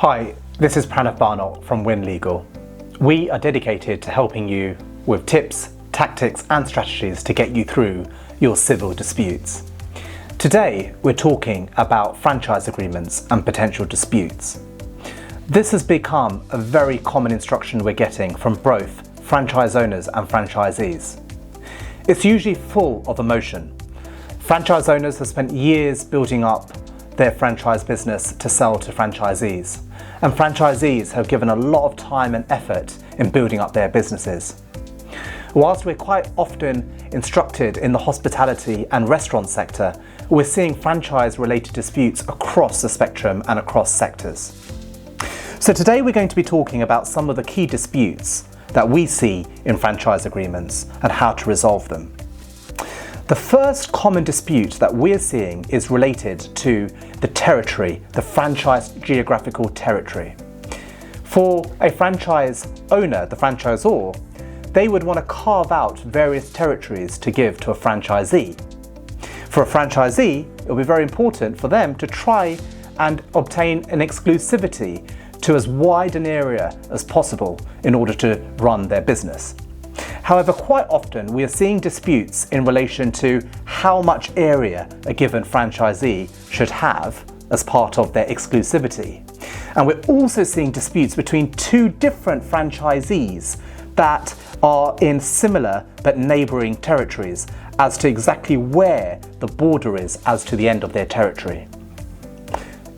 Hi, this is Pranav Barnot from Win Legal. We are dedicated to helping you with tips, tactics and strategies to get you through your civil disputes. Today we're talking about franchise agreements and potential disputes. This has become a very common instruction we're getting from both franchise owners and franchisees. It's usually full of emotion. Franchise owners have spent years building up their franchise business to sell to franchisees, and franchisees have given a lot of time and effort in building up their businesses. Whilst we're quite often instructed in the hospitality and restaurant sector, we're seeing franchise-related disputes across the spectrum and across sectors. So today we're going to be talking about some of the key disputes that we see in franchise agreements and how to resolve them. The first common dispute that we're seeing is related to the territory, the franchise geographical territory. For a franchise owner, the franchisor, they would want to carve out various territories to give to a franchisee. For a franchisee, it will be very important for them to try and obtain an exclusivity to as wide an area as possible in order to run their business. However, quite often we are seeing disputes in relation to how much area a given franchisee should have as part of their exclusivity. And we're also seeing disputes between two different franchisees that are in similar but neighbouring territories as to exactly where the border is as to the end of their territory.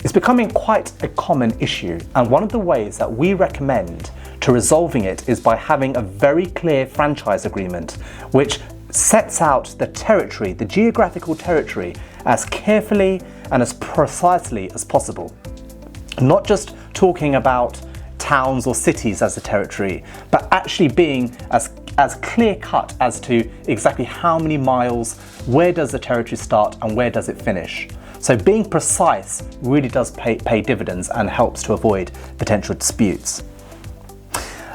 It's becoming quite a common issue, and one of the ways that we recommend to resolving it is by having a very clear franchise agreement which sets out the territory, the geographical territory, as carefully and as precisely as possible. Not just talking about towns or cities as a territory, but actually being as clear cut as to exactly how many miles, where does the territory start and where does it finish. So being precise really does pay dividends and helps to avoid potential disputes.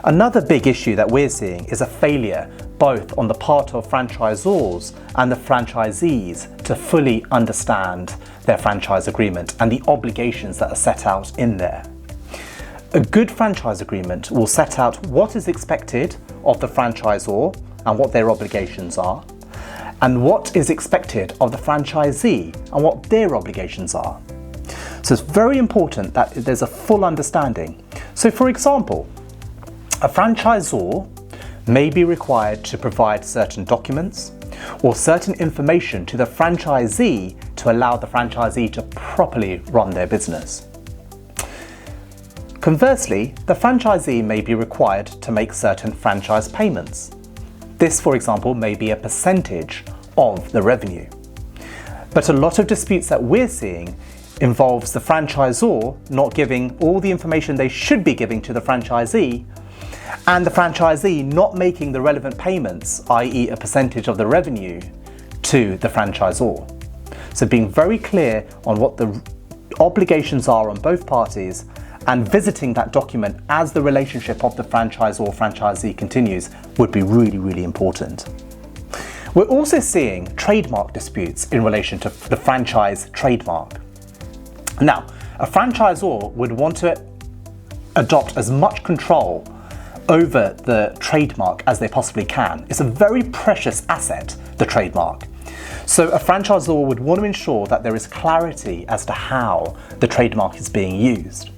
Another big issue that we're seeing is a failure both on the part of franchisors and the franchisees to fully understand their franchise agreement and the obligations that are set out in there. A good franchise agreement will set out what is expected of the franchisor and what their obligations are, and what is expected of the franchisee and what their obligations are. So it's very important that there's a full understanding. So for example, a franchisor may be required to provide certain documents or certain information to the franchisee to allow the franchisee to properly run their business. Conversely, the franchisee may be required to make certain franchise payments. This, for example, may be a percentage of the revenue. But a lot of disputes that we're seeing involves the franchisor not giving all the information they should be giving to the franchisee, and the franchisee not making the relevant payments, i.e. a percentage of the revenue, to the franchisor. So being very clear on what the obligations are on both parties and visiting that document as the relationship of the franchisor-franchisee continues would be really, really important. We're also seeing trademark disputes in relation to the franchise trademark. Now, a franchisor would want to adopt as much control over the trademark as they possibly can. It's a very precious asset, the trademark. So a franchisor would want to ensure that there is clarity as to how the trademark is being used.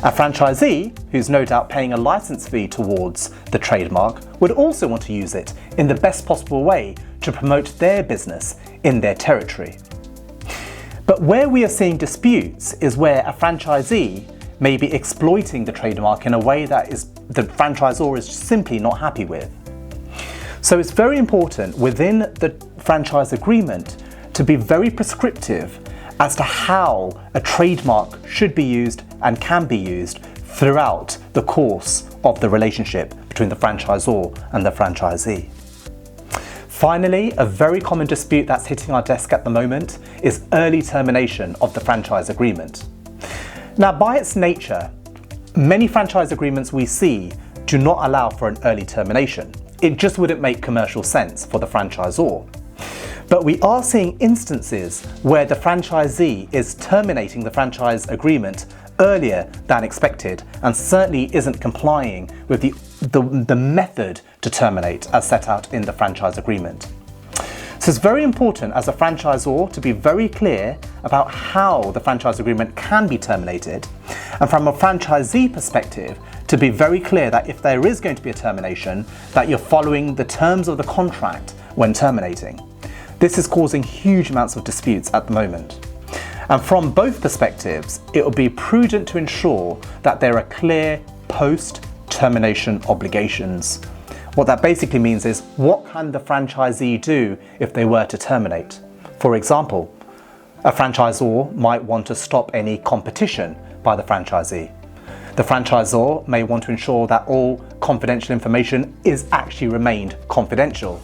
A franchisee, who's no doubt paying a license fee towards the trademark, would also want to use it in the best possible way to promote their business in their territory. But where we are seeing disputes is where a franchisee may be exploiting the trademark in a way that the franchisor is simply not happy with. So it's very important within the franchise agreement to be very prescriptive as to how a trademark should be used and can be used throughout the course of the relationship between the franchisor and the franchisee. Finally, a very common dispute that's hitting our desk at the moment is early termination of the franchise agreement. Now, by its nature, many franchise agreements we see do not allow for an early termination. It just wouldn't make commercial sense for the franchisor. But we are seeing instances where the franchisee is terminating the franchise agreement earlier than expected and certainly isn't complying with the method to terminate as set out in the franchise agreement. So it's very important as a franchisor to be very clear about how the franchise agreement can be terminated, and from a franchisee perspective to be very clear that if there is going to be a termination, that you're following the terms of the contract when terminating. This is causing huge amounts of disputes at the moment. And from both perspectives, it will be prudent to ensure that there are clear post-termination obligations. What that basically means is, what can the franchisee do if they were to terminate? For example, a franchisor might want to stop any competition by the franchisee. The franchisor may want to ensure that all confidential information is actually remained confidential.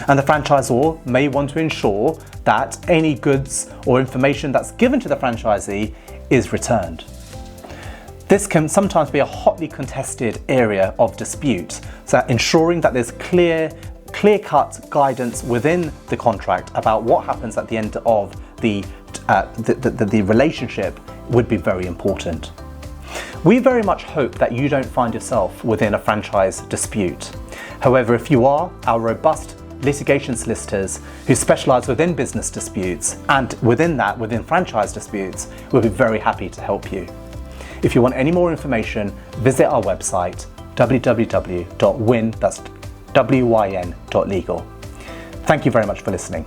And the franchisor may want to ensure that any goods or information that's given to the franchisee is returned. This can sometimes be a hotly contested area of dispute, so ensuring that there's clear-cut guidance within the contract about what happens at the end of the relationship would be very important. We very much hope that you don't find yourself within a franchise dispute. However, if you are, our robust litigation solicitors who specialise within business disputes and within franchise disputes will be very happy to help you. If you want any more information, visit our website www.wyn.legal. Thank you very much for listening.